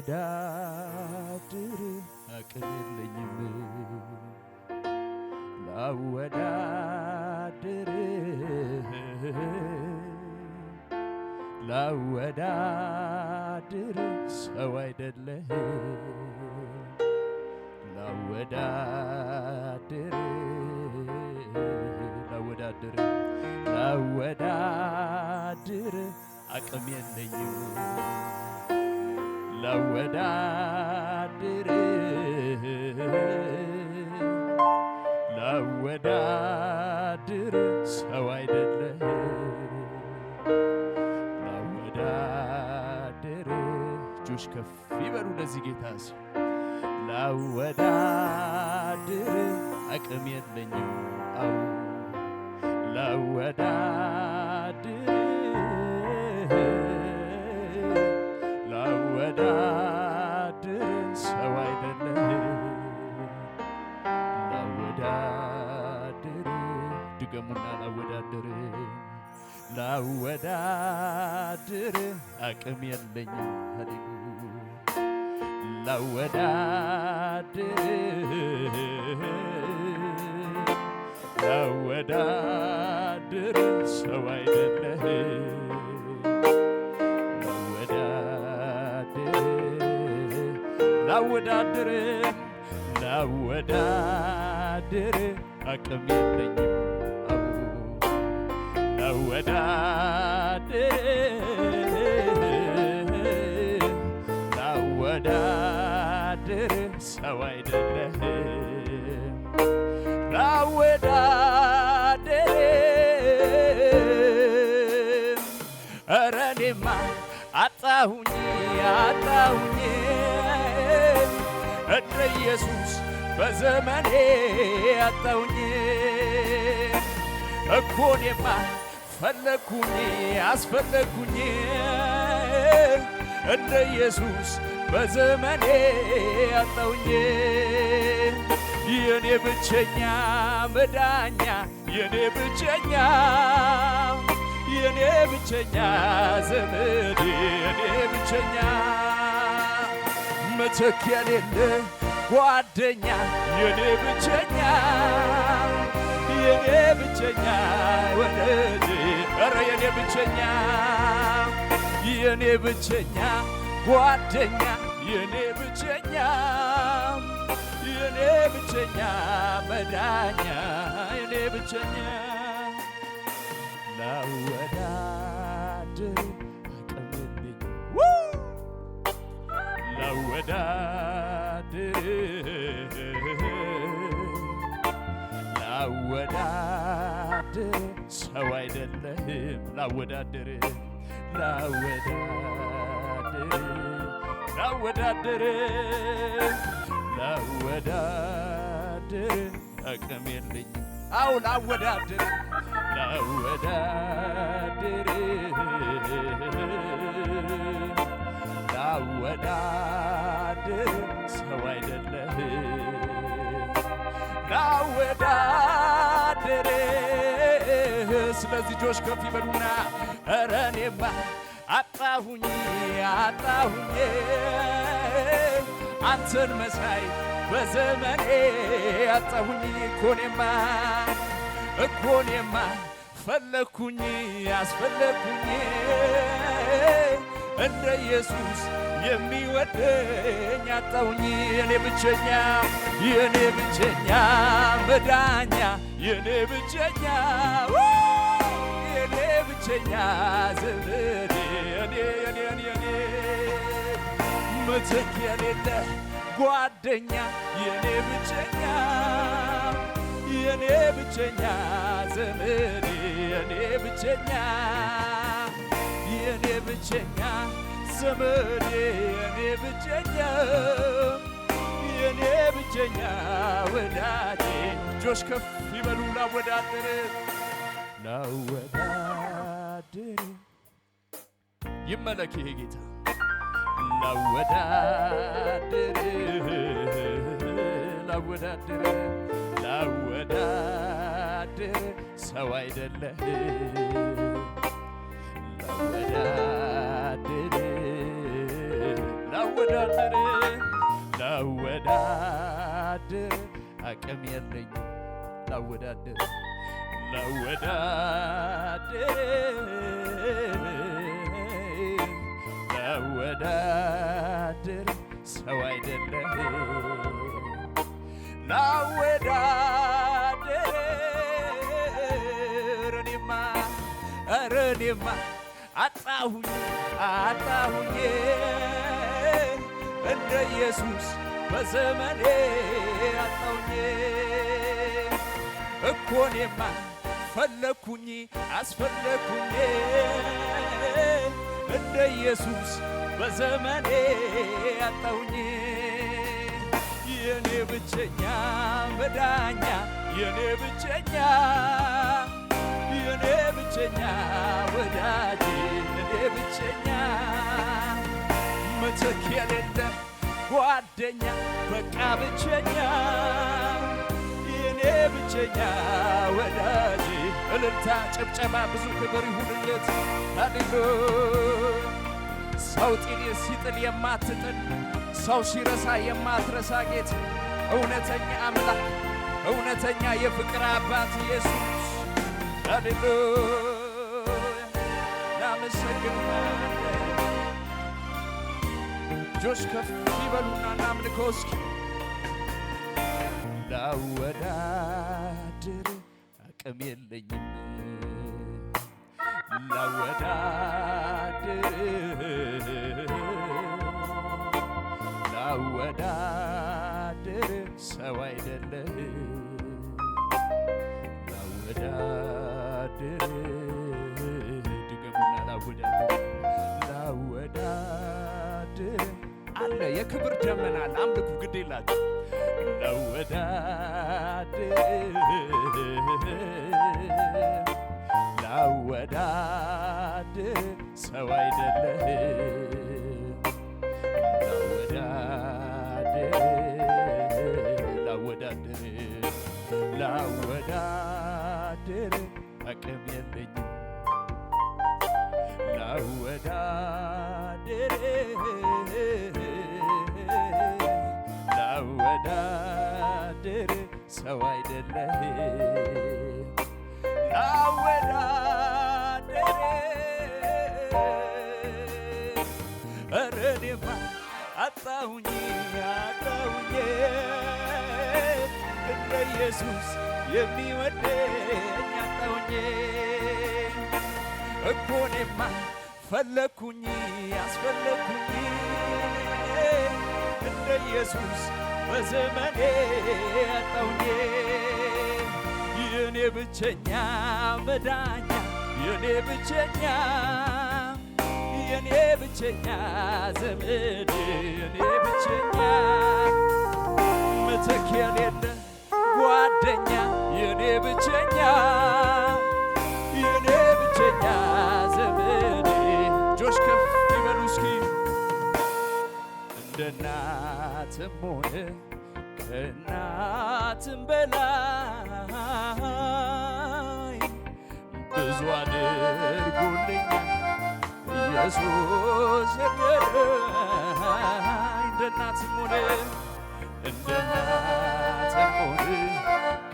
ላወዳድር አቅም የለኝም ላወዳድር ላወዳድር ሰው አይደለህም ላወዳድር ላወዳድር አቅም የለኝም ላወዳድር ላወዳድር ሰው አይደለህም ላወዳድር እጆች ከፍ ይበሉ ለዚህ ጌታ ላወዳድር አቅም የለኝም አው ላወዳድር ላወዳድር ሰው አይደለህም ላወዳድር ድገሙና ላወዳድር አቅም የለኝም ላወዳድር ሰው አይደለህም ላወዳድር አቅም የለኝም ላወዳድር ሰው አይደለህም ላወዳድር ኧረ እኔማ አጣሁኝ እንደ ኢየሱስ በዘመኔ አጣሁኝ እኮ እኔማ ፈለግኩኝ አስፈለግኩኝ እንደ ኢየሱስ በዘመኔ አጣሁኝ የኔ ብቸኛ መዳኛ የኔ ብቸኛ ዘመድ የኔ ብቸኛ መተኪያ የሌለ ጓደኛ የኔ ብቸኛ ወዳጅ ኧረ የኔ ብቸኛ ጓደኛ የኔ ብቸኛ መዳኛ የኔ ብቸኛ ላወዳድር አቅም የለኝም ላወዳድር ሰው አይደለህም ላወዳድር አቅም የለኝም አው ላወዳድር ሰው አይደለህም ላወዳድር ስለዚህ እጆች ከፍ ይበሉና ኧረ እኔማ አጣሁኝ አንተን መሳይ በዘመኔ አጣሁኝ እኮ እኔማ ፈለግኩኝ አስፈለግኩኝ እንደ ኢየሱስ የሚወደኝ አጣሁኝ የኔ ብቸኛ መዳኛ የኔ ብቸኛ ዘመድ የኔ መተኪያ የሌለ ጓደኛ የኔ ብቸኛ ዘመድ የኔ ብቸኛ ዘመድ የኔ ብቸኛ ወዳጄ እጆች ከፍ ይበሉ ላወዳድር ይመለክ ይሄ ጌታ ላወዳድር ሰው አይደለህም ላወዳድር ላወዳድር አቅም የለኝም ላወዳድር ላወዳድር ሰው አይደለም ላወዳድር እኔማ አጣሁኝ እንደ ኢየሱስ በዘመኔ አጣሁኝ እኮ እኔማ ፈለኩኝ አስፈለኩኝ እንደ ኢየሱስ በዘመኔ አጣሁኝ የኔ ብቸኛ መዳኛ የኔ ብቸኛ ወዳጅ የኔ ብቸኛ መተኪያ የሌለ ጓደኛ በቃ ብቸኛ የኔ ብቸኛ ወዳጅ እልልታ ጭብጨባ ብዙ ክብር ይሁንለት ሃሌሉያ ሰው ሲጥል የማትጥል ሰው ሲረሳ የማትረሳ ጌታ እውነተኛ አምላክ እውነተኛ የፍቅር አባት ኢየሱስ ሃሌሉያ እናመሰግናለን እጆች ከፍ ይበሉና እናምልኮ እስኪ ላወዳድር አቅም የለኝም ላወዳድር ሰው አይደለም ላወዳድር ድገሙና ላወዳድር አለ የክብር ደመና አምልኩ ግድ የላችሁ ላወዳድር ሰው አይደለም ላወዳድር አቅም የለኝም ላወዳድር ሰው አይደለም ላወዳድር ኧረ እኔማ አጣሁኝ እንደ ኢየሱስ የሚወደኝ አጣሁኝ እኮ እኔማ ፈለኩኝ አስፈለኩኝ እንደ ኢየሱስ በዘመኔ አጣሁኝ የኔ ብቸኛ መዳኛ የኔ ብቸኛ ዘመድ የኔ ብቸኛ መተኪያ የሌለ ጓደኛ የኔ ብቸኛ ዘመድ እጆች ከፍ ይበሉ እስኪ እንደ እናትም ሆነ ከእናትም በላይ ብዙ አድርጎልኛል ኢየሱስ የረዳኝ እንደ እናትም ሆነ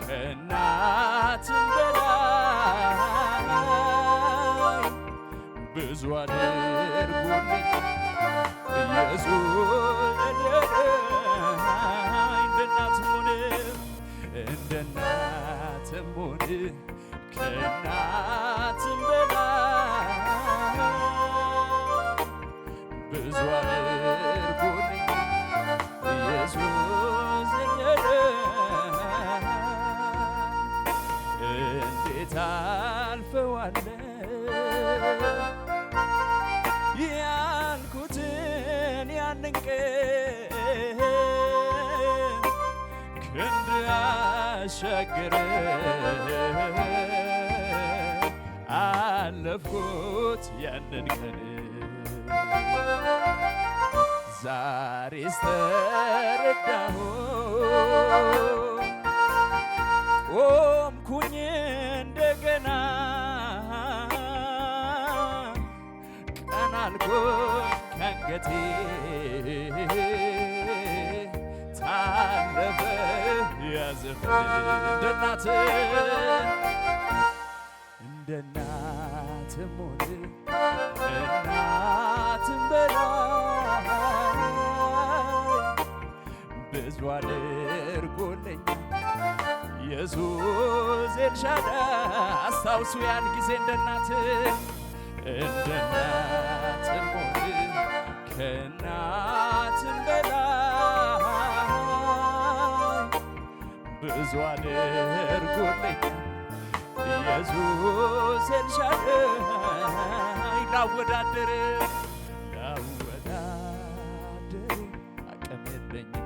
ከእናትም በላይ ብዙ አድርጎልኛል ኢየሱስ የረዳኝ እንደ እናትም ሆነ ከእናትም በላይ ብዙ አድርጎልኛል ኢየሱስ የረዳኝ እንዴት አልፈዋለሁ ያልኩትን ያንን ቀን ክንድ አሻገረኝ አለፍኩት ያንን ቀን ዛሬስ ተረዳሁ ቆምኩኝ እንደገና ቀና አልኩኝ አንገቴ ታለፈ ያዘፈን እንደ እናትም ሆነ እናትም በላይ ብዙ አድርጎልኛል ኢየሱስ ኤልሻዳይ። አስታውሱ ያን ጊዜ እንደ እናትም ሆነ ከእናትም በላይ ብዙ አድርጎልኛል ኢየሱስ ኤልሻዳይ። ላወዳድር አቅም የለኝም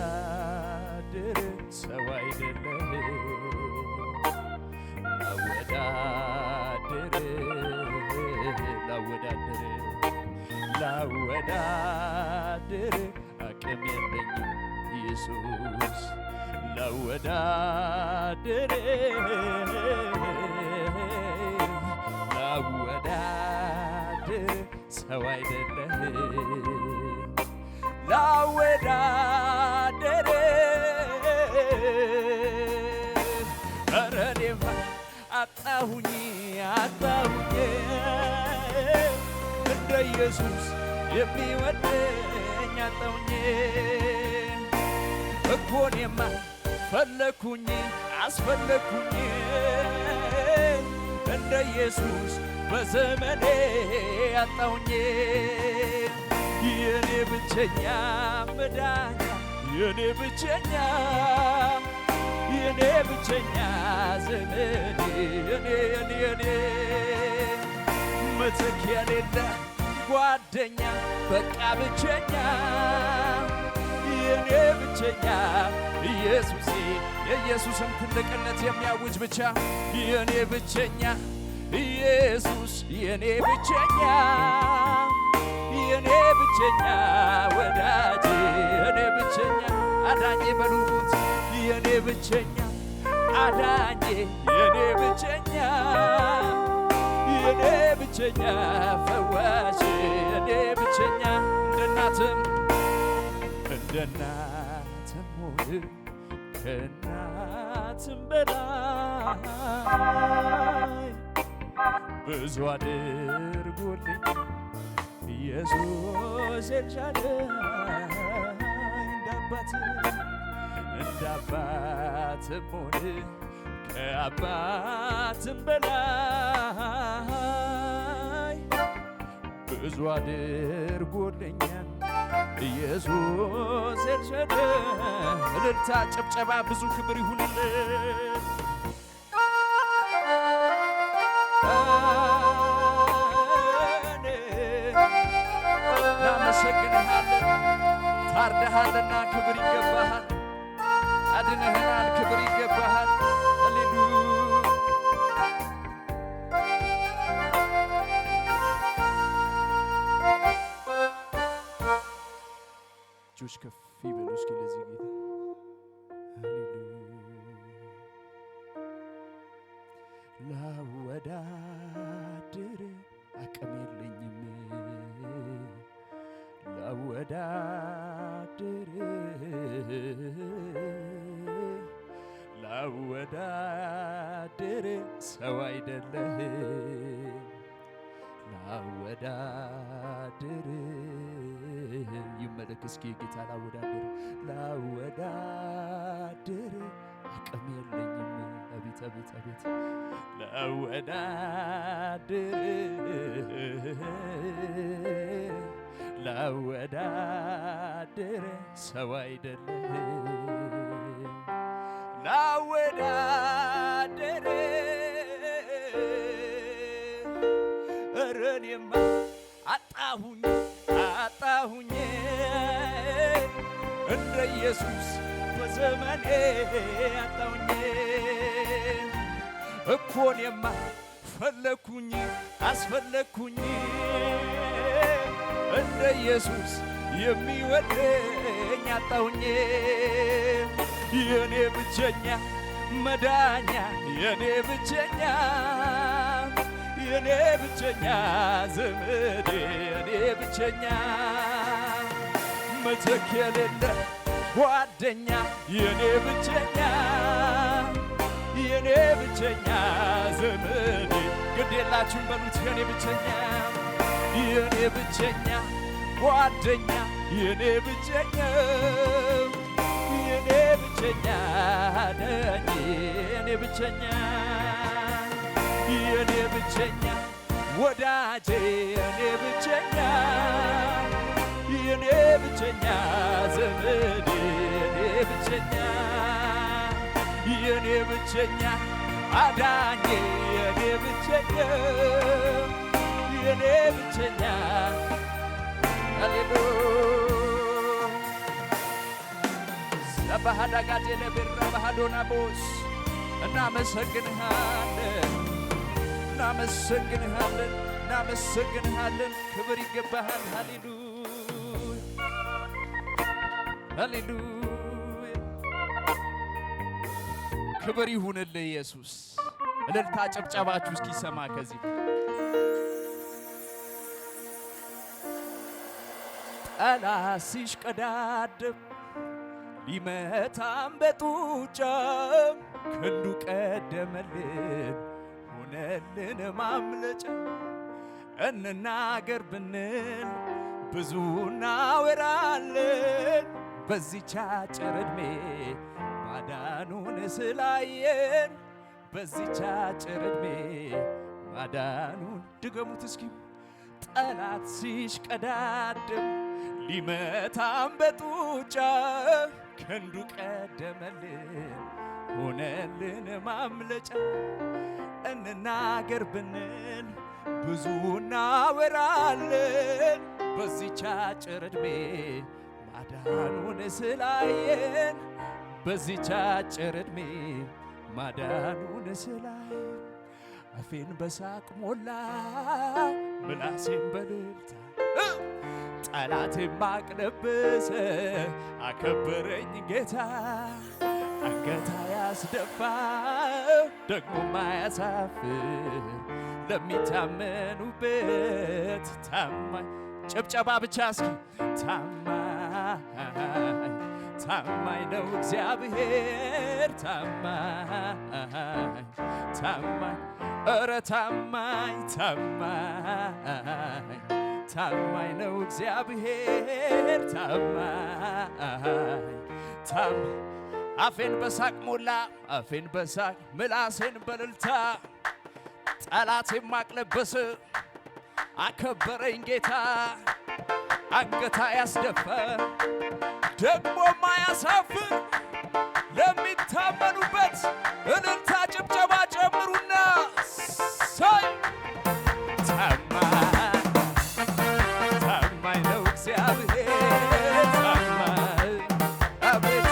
ላወዳድር ሰው አይደለህ ላወዳድር አቅም የለኝም ኢየሱስ ላወዳድር ሰው አይደለህ ላወዳድር ኧረ እኔማ አጣሁኝ እንደ ኢየሱስ የሚወደኝ አጣሁኝ እኮ እኔማ ፈለግኩኝ አስፈለግኩኝ እንደ ኢየሱስ በዘመኔ አጣሁኝ የኔ ብቸኛ መዳኛ የኔ ብቸኛ ዘመኔ የኔ መተኪያ የሌለ ጓደኛ በቃ ብቸኛ የኔ ብቸኛ ኢየሱሴ የኢየሱስን ትልቅነት የሚያውጅ ብቻ የኔ ብቸኛ ኢየሱስ የኔ ብቸኛ ወዳጄ የኔ ብቸኛ አዳኜ በሉት የኔ ብቸኛ አዳኜ የኔ ብቸኛ ፈዋሽ የኔ ብቸኛ እንደ እናትም ሆነ ከእናትም በላይ ብዙ አድርጎልኝ ኢየሱስ ኤልሻዳይ እንደ አባትም ሆነ ከአባትም በላይ ብዙ አድርጎልኛል ኢየሱስ ኤልሻዳይ። እልልታ ጭብጨባ ብዙ ክብር ይሁንልን። እናመሰግንሃለን። ታርደሃልና ክብር ይገባሃል። አድነህናል፣ ክብር ይገባሃል። ሃሌሉያ እጆች ከፍ ይበሉ እስኪ ለዚህ ጌታ ላወዳድር አቅም የለኝም ላወዳድር ሰው አይደለህ ላወዳድር ይመለክ እስኪ ጌታ ላወዳድር አቅም የለኝም አቤት ላወዳድር ሰው አይደለህም ላወዳድር ኧረ እኔማ አጣሁኝ እንደ ኢየሱስ በዘመኔ አጣሁኝ እኮ እኔማ ፈለግኩኝ አስፈለግኩኝ እንደ ኢየሱስ የሚወደኝ አጣሁኝ የኔ ብቸኛ መዳኛ የኔ ብቸኛ ዘመዴ የኔ ብቸኛ መተኪያ የሌለ ጓደኛ የኔ ብቸኛ ዘመዴ ግድ የላችሁም በሉት የኔ ብቸኛ ጓደኛ የኔ ብቸኛ ነኝ የኔ ብቸኛ ወዳጄ የኔ ብቸኛ ዘመዴ የኔ ብቸኛ አዳኜ የኔ ብቸኛ ሃሌሉያ ሰባሃዳጋቴ ለብራ ባሃዶና ቦስ እናመሰግንሃለን ክብር ይገባሃል ሃሌሉያ ክብር ይሁንልህ ኢየሱስ እልልታ ጨብጨባችሁ እስኪሰማ ከዚህ ጠላት ሲሽቀዳደም ሊመታን በጡጫ ክንዱ ቀደመልን ሆነልን ማምለጫ እንናገር ብንል ብዙ እናወራለን በዚህች አጭር ዕድሜ ማዳኑን ስላየን በዚህች አጭር ዕድሜ ማዳኑን ድገሙት እስኪ ጠላት ሲሽቀዳድም ሊመታን በጡጫ ክንዱ ቀደመልን ሆነልን ማምለጫ እንናገር ብንል ብዙ እናወራለን በዚህች አጭር ዕድሜ ማዳኑን ስላየን በዚህች አጭር ዕድሜ ማዳኑን ስላየን አፌን በሳቅ ሞላ ምላሴን በእልልታ ጠላቴን ማቅ ለበሰ አከበረኝ ጌታ አንገት ያስደፋ ደግሞ ማያሳፍር ለሚታመኑበት ታማኝ ጭብጨባ ብቻ እስኪ ታማኝ ነው እግዚአብሔር ታማኝ ኧረ ታማኝ ነው እግዚአብሔር ታማኝ አፌን በሳቅ ሞላ አፌን በሳቅ ምላሴን በእልልታ ጠላቴን ማቅ ለበሰ አከበረኝ ጌታ አንገታ ያስደፋ ደግሞ ማያሳፍር ለሚታመኑበት እልልታ ጭብጨባ ጨምሩና ሳይ ታማኝ ነው እግዚአብሔር ታማኝ አቤት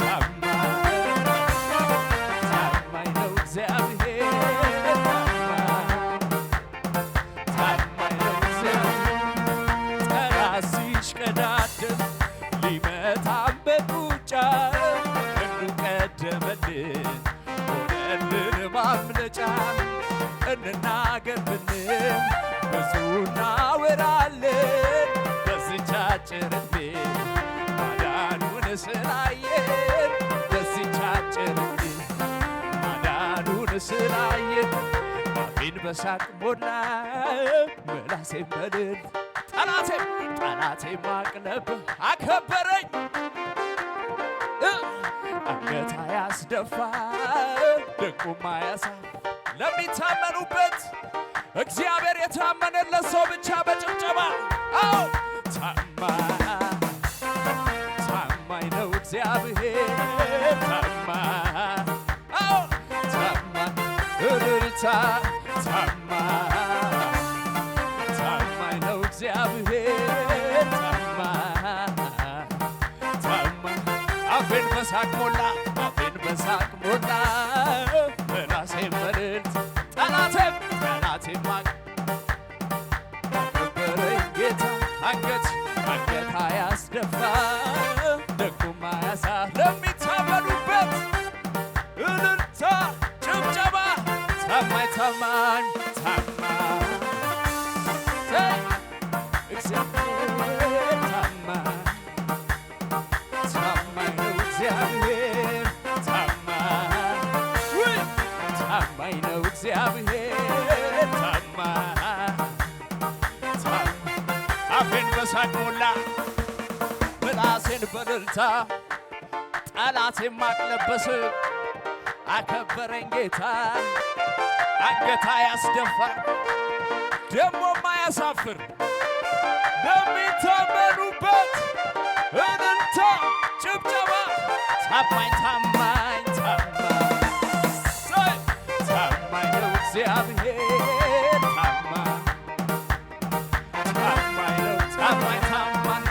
ታማኝ ነው እግዚአብሔር ታማኝ ነው እግዚአብሔር ጠላት ሲሽቀዳደም ሊመታን በጡጫ ክንዱ ቀደመልን ሆነልን ማምለጫ እንናገር ብንል ብዙ እናወራለን በዚህች አጭር ዕድሜ ማዳኑን ስላየን በዚህች አጭር ዕድሜ ማዳኑን ስላየን አፌን በሳቅ ሞላ ምላሴን በእልልታ ጠላቴን ማቅ ለበሰ አከበረኝ አንገት ያስደፋ ደግሞ ማያሳፍር ለሚታመኑበት እግዚአብሔር የታመነለት ሰው ብቻ በጭብጨባ አዎ ታማኝ ነው እግዚአብሔር ታማኝ እልልታ ታማኝ ነው እግዚአብሔር ታማኝ አፌን በሳቅ ሞላ ምላሴን በእልልታ ጠላቴን ማቅ አከበረኝ ጌታ አንገት ያስደፋ ደግሞ ማያሳፍር ታማኝ ታማኝ እግዚአብሔር ታማኝ ታማኝ ነው እግዚአብሔር ታማኝ ነው እግዚአብሔር ታማኝ አፌን በሳቅ ሞላ ምላሴን በእልልታ ጠላቴን ማቅ ለበስ አከበረኝ ጌታ አንገታ ያስደፋ ደሞ ማያሳፍር ለሚታመኑበት እልልታ ጭብጨባ ታማኝ ታማኝ ታማኝ ነው እግዚአብሔር ታማኝ ነው ታማኝ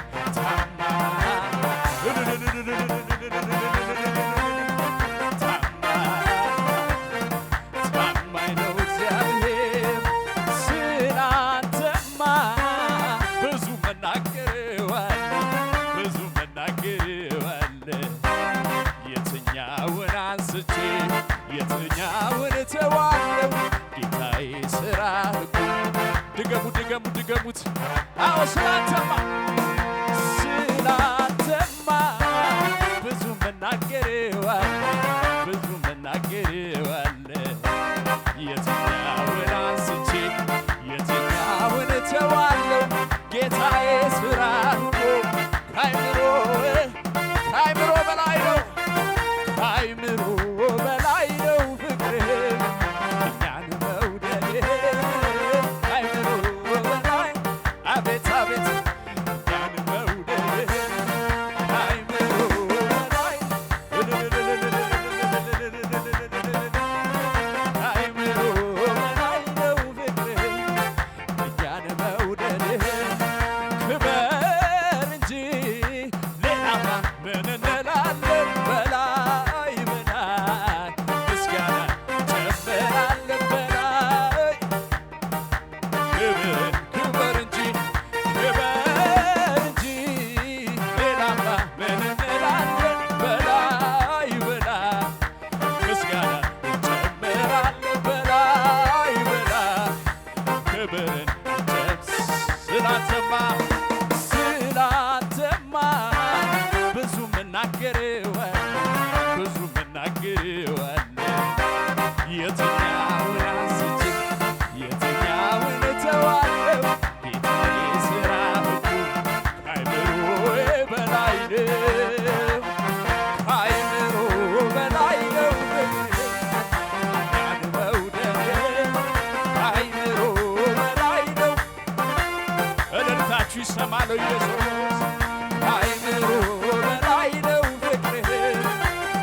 የትኛውን ተዋለው ጌታዬ ሥራ ድገሙት አዎ ስላንተማ ብዙ መናገሬዋለ የትኛውን አንስቼ የትኛውን ተዋለው ጌታዬ ሥራ ከአይምሮ በላይ ነው ከአይምሮ በላይ ነው ፍቅርህ እኛን መውደድህ ከአይምሮ በላይ አቤት አቤት እኛን መውደድህ ከአይምሮ በላይ ከአይምሮ በላይ ነው ፍቅርህ እኛን መውደድህ ክበር እንጂ ሌላማ ምን እንላለን በላይ ክበር እንጂ ሌላማ ምን እንላለን በላይ ምስጋና እንጨምራለን በላይ ክብርን ስላንተማ ብዙ መናገሬዋለ የትኛውን አንስቼ የትኛውን ተዋለው ጌታዬ ሥራ ከአይምሮዬ በላይ ነው ከአይምሮ በላይ ነው እኛን መውደድህ ከአይምሮ በላይ ነው እልልታችሁ ይሰማል ኢየሱስ ከአይምሮ በላይ ነው ፍቅርህ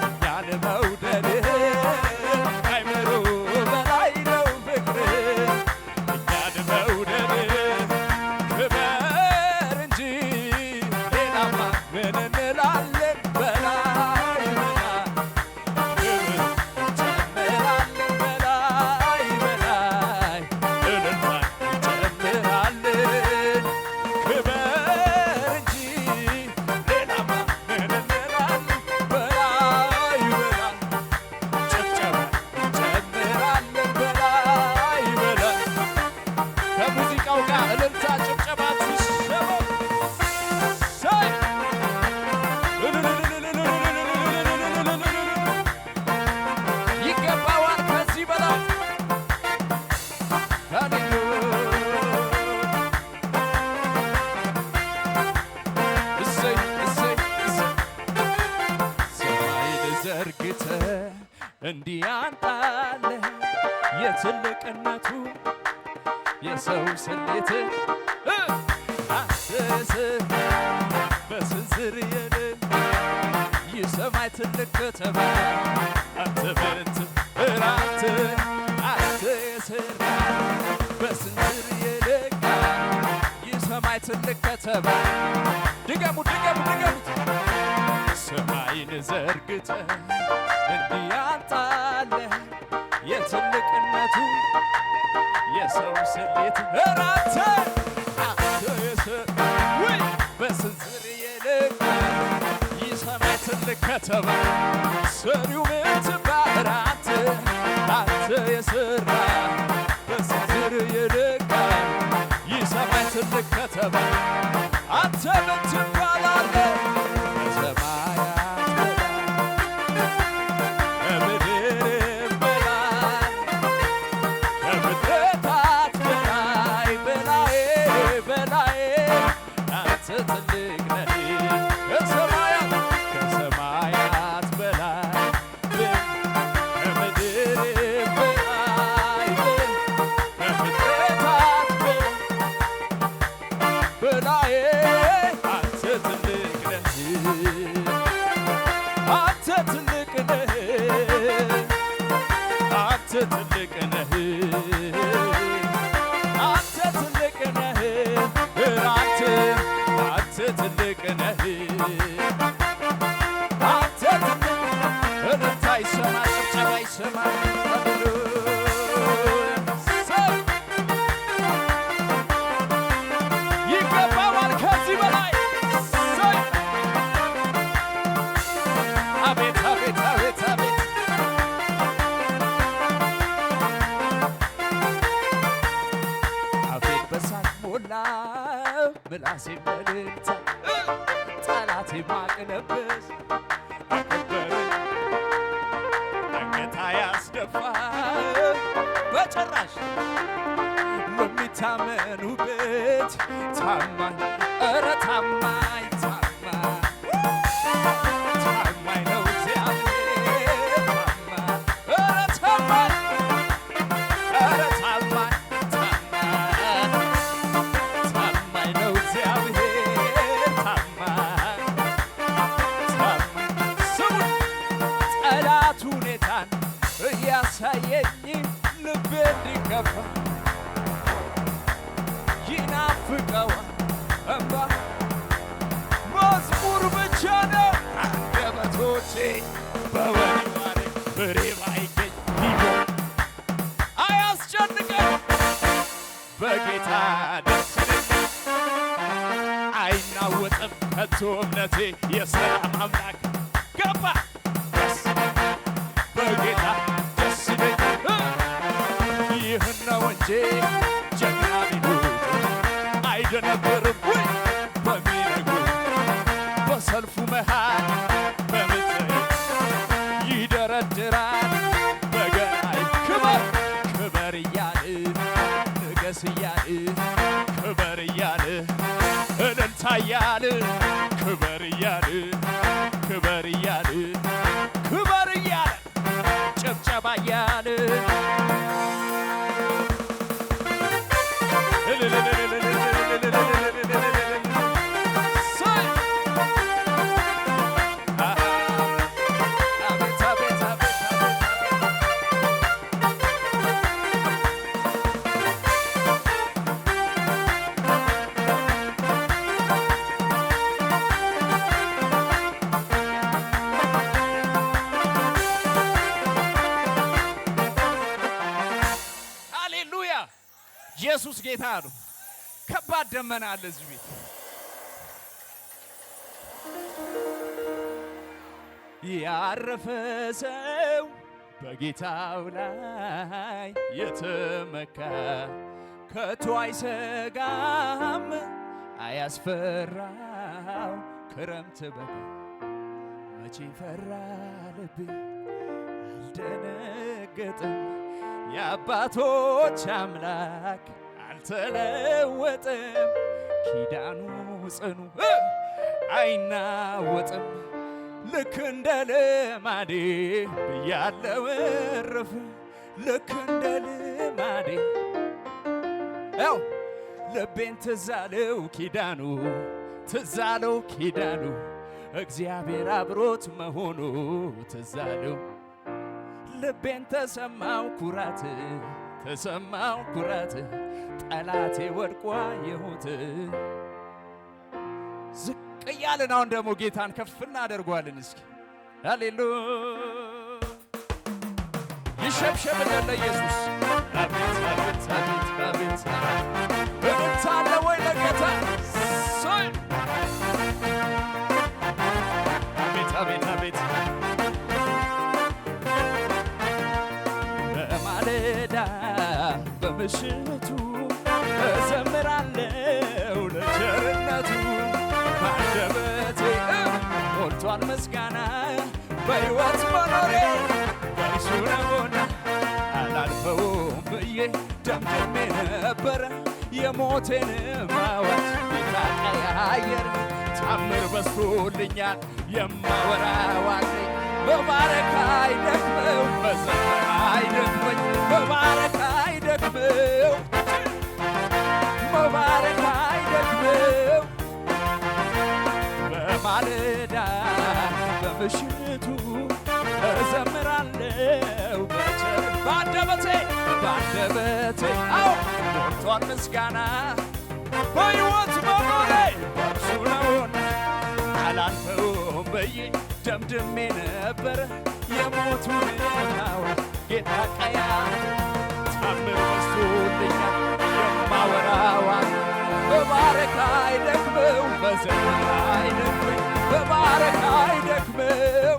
እኛን መውደድህ ከአይምሮ በላይ ነው ፍቅርህ እኛን መውደድህ ክበር እንጂ ሌላማ ምን እንላለን በላይ ክብር እንጨምራለን በላይ እልልታ እንጨምራለን ክበር እንጂ ሌላማ ምን እንላለን በላይ ጭብጨባ እንጨምራለን በላይ ከሙዚቃው ጋር እልልታ ጭብጨባችሁ ይገባዋል ከዚህ በላይ ሰማይን ዘርግተህ እንዲህ አንጣለ የትልቅነቱ የሰው ስሌት አንተስ በስንዝር የለም የሰማይ ትልቅ ከተማ አንተ በንት እራት አንተ የሠራ በስንዝር የለካ የሰማይ ትልቅ ከተማ ድገሙት ሰማይን ዘርግተህ እንዲህ አንጣለ የትልቅነቱ የሰው ስሌት እራት አንተ የሠራ በስንዝር የለካ የሰማይ ትልቅ ከተማ ሰሪው ምትባል አንተ የሠራ አንተ ትልቅ ነህ አንተ ትልቅ ነህ አንተ ትልቅ ነህ አንተ ትልቅ እልልታ ይሰማ ጭብጨባ ይሰማ ይገባዋል ከዚህ በላይ አቤት አቤት አቤት አቤት አቤት በሳቅ ሞላ ምላሴ በልልታ ጠላቴ ማቅ ለበስ አከበረኝ አንገት ያስደፋ በጭራሽ በሚታመኑበት ታማኝ ኧረ ታማኝ ታማኝ ነው እግዚአብሔር ታማኝ ኧረ ታማኝ ታማኝ ነው እግዚአብሔር ታማኝ ስሙን ጠላት ሁኔታን እያሳየኝ ልቤ እንዲከፋ ይናፍቀዋል እምባ መዝሙር ብቻ ነው አንደበቶቼ በወሬ ፍሬ ባይገኝ ይሆን አያስጨንቀኝ በጌታ ደስ ይለኛል አይናወጥም ከቶ እምነቴ የሰላም አምላክ ገባ በጌታ ደስ ይለኛል ይህን ነው እንጂ ጀግና ቢሉት አይደነብርም ወይ በሚነግሩት በሰልፉ መሃል በምትር ይደረድራል በገናይ ክበር ክበር እያል ንገስ እያል ክበር እያል እልልታ እያል ክበር እያል ክበር እያል ክበር እያል ጭብጨባ እያል ኢየሱስ ጌታ ነው። ከባድ ደመና አለ እዚህ ቤት። ያረፈ ሰው በጌታው ላይ የተመካ ከቶ አይሰጋም አያስፈራው ክረምት በጋ መቼ ፈራ ልቤ አልደነገጠም የአባቶች አምላክ አልተለወጠም ኪዳኑ ጽኑ አይናወጥም ልክ እንደ ልማዴ ብያለው እረፍ ልክ እንደ ልማዴ ያው ልቤን ትዛለው ኪዳኑ ትዛለው ኪዳኑ እግዚአብሔር አብሮት መሆኑ ትዛለው ልቤን ተሰማው ኩራት ተሰማው ኩራት ጠላቴ ወድቋ የሆት ዝቅ እያልን አሁን ደግሞ ጌታን ከፍ እናደርገዋለን። እስኪ ሃሌሉያ ይሸብሸብልን ለኢየሱስ። አቤት አቤት አቤት አቤት እልልታ አለ ወይ ለጌታ? አቤት አቤት አቤት በማለዳ በምሽቱ እዘምራለሁ ለቸርነቱ አንደበቴ ሞልቷል ምስጋና በሕይወት መኖሬ በእርሱ ነውና አላልፈውም ብዬ ደምድሜ ነበረ የሞቴን አዋጅ ጌታ ቀያየር ታምር በዝቶልኛል የማወራው አለኝ በባረካ አይደክመው በዘመን አይደክመኝ በባረካ አይደክመው በባረካ አይደክመው በማለዳ በምሽቱ እዘምራለሁ በአደባባይ ባንደበቴ አዎ ሞልቷል ምስጋና በሕይወት መኖሬ በእርሱ ነውና አላልፈውም ብዬ ደምድሜ ነበረ የሞቱን አዋጅ ጌታ ቀያ ታምር በዝቶልኛል የማወራው በባረካ አይደክመው በዘመን አይደክመው በባረካ አይደክመው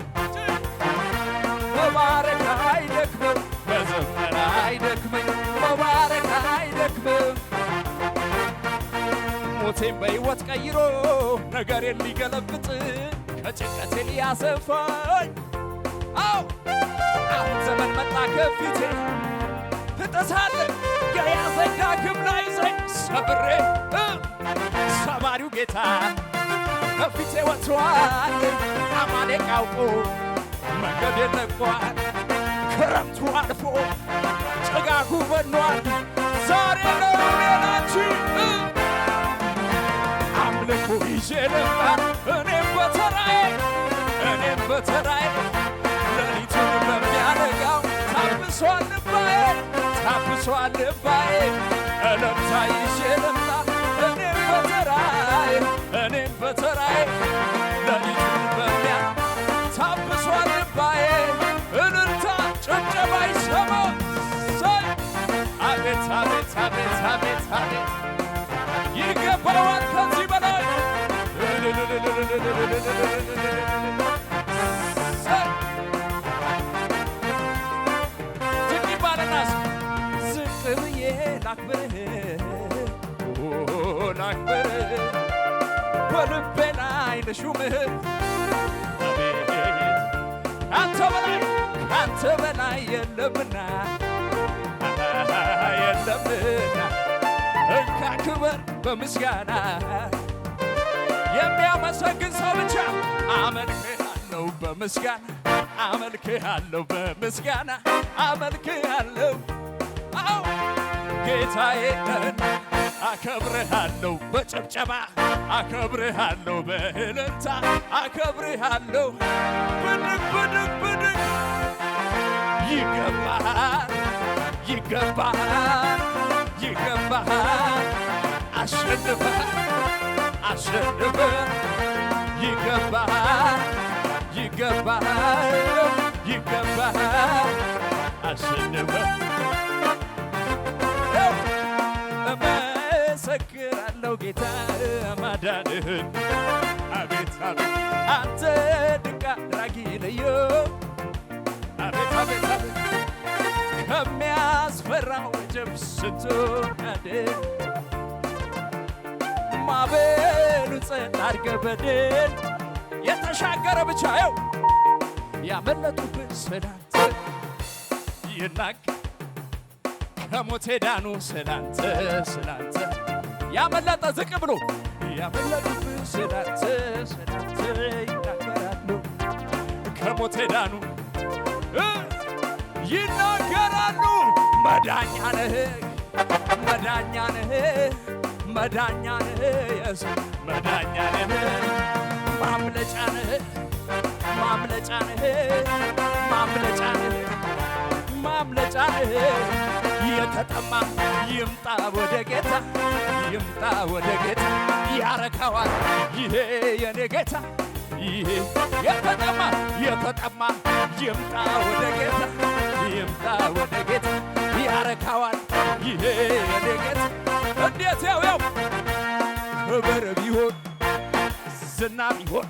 በባረካ አይደክመው በዘመን አይደክመው በባረካ አይደክመው ሞቴን በሕይወት ቀይሮ ነገሬን ሊገለብጥ ከጭንቀቴ ሊያሰፋኝ አዎ አሁን ዘመን መጣ ከፊቴ ትጥሳለህ የያዘኝ ዳግም ላይዘኝ ሰብሬ ሰባሪው ጌታ ከፊቴ ወጥቷል አማሌቅ አውቆ መንገዴን ለቋል ክረምቱ አልፎ ጭጋጉ በኗል ዛሬ ነው ሌላችሁ አምልኮ ይዤ ልምጣ እኔም በተራዬ ሌሊቱን በሚያነጋው ታብሷል ልባዬ እልልታ ይዤ ልምጣ እኔም በተራዬ ሌሊቱን ታብሷል ልባዬ እልልታ ጭብጨባ ይሰማ አቤት አቤት አቤት አቤት አቤት ይገባዋል ከዚህ በላይ ዝቅ ይባለናስ ዝቅ ብዬ ላክብርህ በልቤ ላይ ልሹምህ ካንተ በላይ የለምና እንካ ክበር በምስጋና የሚያመሰግን ሰው ብቻ አመልክሃለሁ በምስጋና አመልክሃለሁ አዎ ጌታዬ አከብርሃለሁ በጭብጨባ አከብርሃለሁ በእልልታ አከብርሃለሁ ብድግ ይገባሃል አሸንፈህ ይገባሃል አሸንፈህ እመሰክራለሁ ጌታ ማዳንህን አቤት አቤት አንተ ድንቅ አድራጊ ልዩ አቤት አቤት አቤት ከሚያስፈራው ወጀብ ስትወድቅ ማዕበሉ ጸጥ አድርገህ በድል የተሻገረ ብቻ ይኸው ያመለጡብህ ስላንተ ይናገር ከሞት ዳኑ ስላንተ ያመለጠ ዝቅ ብሎ ያመለጡብህ ስላንተ ይናገራሉ ከሞት ዳኑ ይናገራሉ መዳኛ ነህ ኢየሱስ መዳኛ ነህ ማምለጫ ነህ የተጠማ ይምጣ ወደ ጌታ ያረካዋል ይሄ የኔ ጌታ ይሄ የተጠማ ይምጣ ወደ ጌታ ያረካዋል ይሄ የኔ ጌታ እንዴት ያው ክብር ቢሆን ዝና ቢሆን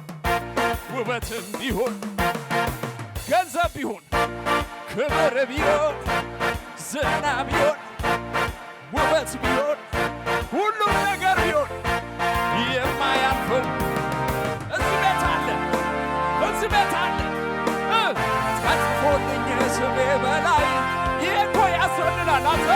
ውበትም ቢሆን ገንዘብ ቢሆን ክብር ቢሆን ዝና ቢሆን ውበት ቢሆን ሁሉም ነገር ቢሆን የማያልፈው እዚህ ቤት አለ ተጽፎልኝ ስሜ በላይ ይሄ እኮ ያስወልላል አንተ